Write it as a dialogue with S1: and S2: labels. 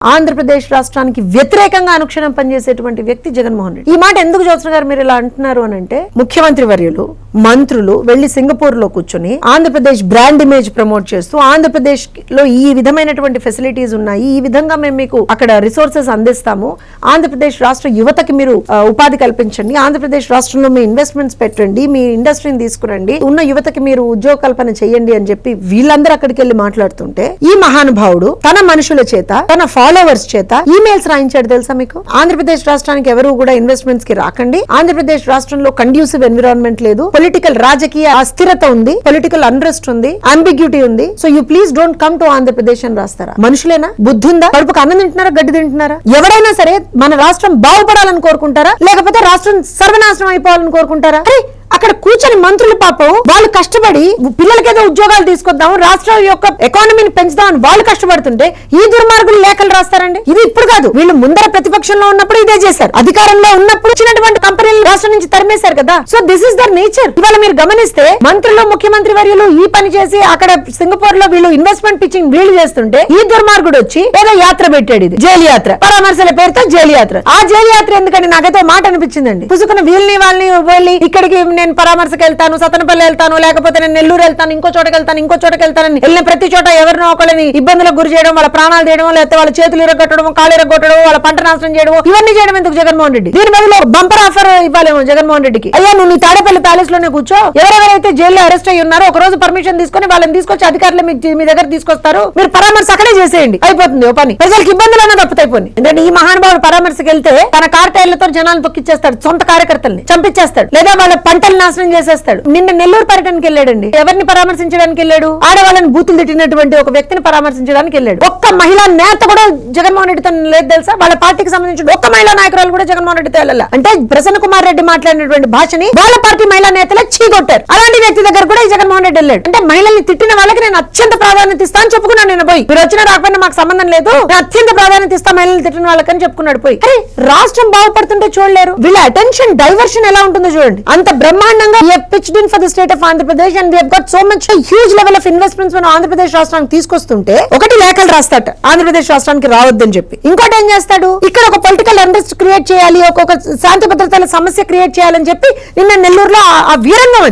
S1: ఆంధ్రప్రదేశ్ రాష్ట్రానికి వ్యతిరేకంగా అనుక్షణం పనిచేసేటువంటి వ్యక్తి జగన్మోహన్ రెడ్డి. ఈ మాట ఎందుకు జ్యోత్స్న గారు మీరు ఇలా అంటున్నారు అని అంటే, ముఖ్యమంత్రి వర్యులు మంత్రులు వెళ్లి సింగపూర్ లో కూర్చొని ఆంధ్రప్రదేశ్ బ్రాండ్ ఇమేజ్ ప్రమోట్ చేస్తూ ఆంధ్రప్రదేశ్ లో ఈ విధమైనటువంటి ఫెసిలిటీస్ ఉన్నాయి, ఈ విధంగా మేము మీకు అక్కడ రిసోర్సెస్ అందిస్తాము, ఆంధ్రప్రదేశ్ రాష్ట్ర యువతకి మీరు ఉపాధి కల్పించండి, ఆంధ్రప్రదేశ్ రాష్ట్రంలో మీ ఇన్వెస్ట్మెంట్స్ పెట్టండి, మీ ఇండస్ట్రీని తీసుకురండి, ఉన్న యువతకి మీరు ఉద్యోగ కల్పన చేయండి అని చెప్పి వీళ్ళందరూ అక్కడికి వెళ్లి మాట్లాడుతుంటే, ఈ మహానుభావుడు తన మనుషుల చేత తన ఫాలోవర్స్ చేత ఈమెయిల్స్ రాయించాడు. తెలుసా మీకు? ఆంధ్రప్రదేశ్ రాష్ట్రానికి ఎవరు కూడా ఇన్వెస్ట్మెంట్స్ కి రాకండి, ఆంధ్రప్రదేశ్ రాష్ట్రంలో కండ్యూసివ్ ఎన్విరాన్మెంట్ లేదు, పొలిటికల్ రాజకీయ అస్థిరత ఉంది, పొలిటికల్ అన్రెస్ట్ ఉంది, అంబిగ్యూటీ ఉంది, so you please don't come to Andhra Pradesh అని రాస్తారా? మనుషులేనా? బుద్ధి ఉందా? కడుపుకు అన్నం తింటున్నారా, గడ్డి తింటున్నారా? ఎవరైనా సరే మన రాష్ట్రం బాగుపడాలని కోరుకుంటారా, లేకపోతే రాష్ట్రం సర్వనాశనం అయిపోవాలని కోరుకుంటారా? అక్కడ కూర్చొని మంత్రులు పాపం వాళ్ళు కష్టపడి పిల్లలకేదో ఉద్యోగాలు తీసుకొద్దాం, రాష్ట్రం యొక్క ఎకానమీని పెంచుదామని వాళ్ళు కష్టపడుతుంటే ఈ దుర్మార్గులు లేఖలు రాస్తారండి. ఇది ఇప్పుడు కాదు, వీళ్ళు ముందర ప్రతిపక్షంలో ఉన్నప్పుడు ఇదే చేశారు, అధికారంలో ఉన్నప్పుడు ఇచ్చినటువంటి కంపెనీలు రాష్ట్రం నుంచి తరిమేశారు కదా. So this is their nature. ఇవాళ మీరు గమనిస్తే మంత్రులు ముఖ్యమంత్రి వర్యులు ఈ పని చేసి అక్కడ సింగపూర్ లో వీళ్ళు ఇన్వెస్ట్మెంట్ పిచ్చింగ్ వీళ్ళు చేస్తుంటే ఈ దుర్మార్గుడు వచ్చి ఏదో యాత్ర పెట్టాడు, ఇది జైలు యాత్ర, పరామర్శల పేరుతో జైలు యాత్ర. ఆ జైలు యాత్ర ఎందుకంటే నాకైతే మాట అనిపించిందండి, పుసుకున్న వీళ్ళని వాళ్ళని వెళ్ళి ఇక్కడికి నేను పరామర్శకు వెళ్తాను, సతనపల్లి వెళ్తాను, లేకపోతే నేను నెల్లూరు వెళ్తాను, ఇంకో చోటకి వెళ్తాను, వెళ్ళిన ప్రతి చోట ఎవరినో ఒకరిని ఇబ్బందులకు గురి చేయడం, వాళ్ళ ప్రాణాలు చేయడం, లేకపోతే వాళ్ళ చేతులు ఇరగొట్టడం, కాళ్ళు ఇరగొట్టడం, వాళ్ళ పంట నాశనం చేయడం, ఇవన్నీ చేయడం ఎందుకు జగన్మోహన్ రెడ్డి? దీని బదులు బంపర్ ఆఫర్ ఇవ్వాలేమో జగన్మోహన్ రెడ్డికి. అయ్యా నువ్వు నీ తాడేపల్లి ప్యాలెస్ లోనే కూర్చో, ఎవరెవరైతే జైల్లో అరెస్ట్ అయ్యి ఉన్నారో ఒక రోజు పర్మిషన్ తీసుకొని వాళ్ళని తీసుకొచ్చి అధికారులు మీ దగ్గర తీసుకొస్తారు, మీరు పరామర్శ అక్కడే చేసేయండి, అయిపోతుంది ఓ పని, ప్రజలకు ఇబ్బందులు అన్నది తప్పుతైపోయింది. ఎందుకంటే ఈ మహానుభావుడు పరామర్శకు వెళ్తే తన కార్టైళ్లతో జనాలను తొక్కిచ్చేస్తాడు, సొంత కార్యకర్తల్ని చంపించేస్తాడు, లేదా వాళ్ళ పంటలు నాశనం చేసేస్తాడు. నిన్న నెల్లూరు పర్యటనకి వెళ్ళాడండి. ఎవరిని పరామర్శించడానికి వెళ్ళాడు? ఆడవాళ్ళని బూతులు తిట్టినటువంటి ఒక వ్యక్తిని పరామర్శించడానికి వెళ్ళాడు. ఒక్క మహిళా నేత కూడా జగన్మోహన్ రెడ్డితో లేదు తెలుసా? వాళ్ళ పార్టీకి సంబంధించిన ఒక్క మహిళా నాయకురాలు కూడా జగన్మోహన్ రెడ్డితో వెళ్ళాల. అంటే ప్రసన్న కుమార్ రెడ్డి మాట్లాడినటువంటి భాషని వాళ్ళ పార్టీ మహిళా నేతలే చీకొట్టారు. అలాంటి వ్యక్తి దగ్గర కూడా ఈ జగన్మోహన్ రెడ్డి వెళ్ళాడు. అంటే మహిళల్ని తిట్టిన వాళ్ళకి నేను అత్యంత ప్రాధాన్యత ఇస్తాను చెప్పుకున్నాను. నేను పోయి మీరు వచ్చినా రాకపోయినా మాకు సంబంధం లేదు, నేను అత్యంత ప్రాధాన్యత ఇస్తా మహిళల్ని తిట్టిన వాళ్ళకని చెప్పుకున్నాడు. పోయి అరే రాష్ట్రం బాగుపడుతుంటే చూడలేరు, వీళ్ళ అటెన్షన్ డైవర్షన్ ఎలా ఉంటుందో చూడండి. అంత బ్రహ్మాండంగా pitched in for the state of Andhra Pradesh and we have got so much huge level of investments మన ఆంధ్రప్రదేశ్ రాష్ట్రానికి తీసుకొస్తుంటే ఒకటి లేఖలు రాస్తాట ఆంధ్రప్రదేశ్ రాష్ట్రానికి రావద్దని చెప్పి, ఇంకోటి ఏం చేస్తాడు ఇక్కడ ఒక పొలిటికల్ అండర్స్ట్ క్రియేట్ చేయాలి, ఒక శాంతి భద్రతల సమస్య క్రియేట్ చేయాలని చెప్పి నిన్న నెల్లూరులో ఆ వీరంగం అది